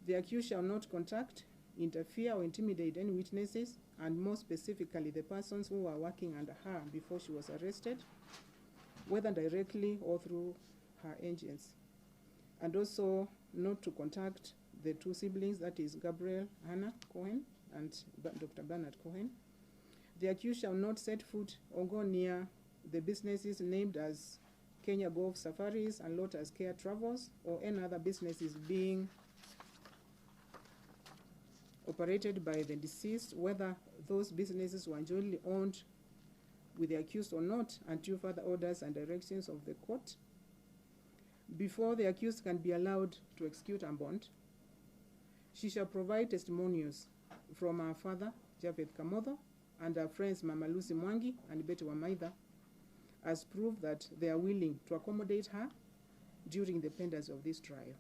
The accused shall not contact, interfere, or intimidate any witnesses, and more specifically the persons who were working under her before she was arrested, whether directly or through her agents. And also not to contact the two siblings, that is Gabriel Hannah Cohen and Dr. Bernard Cohen. The accused shall not set foot or go near the businesses named as Kenya Golf Safaris and Lotus Care Travels, or any other businesses being operated by the deceased, whether those businesses were jointly owned with the accused or not, until further orders and directions of the court. Before the accused can be allowed to execute a bond, she shall provide testimonials from her father, Javed Kamotho, and her friends Mama Lucy Mwangi and Betty Wamaitha as proof that they are willing to accommodate her during the pendency of this trial.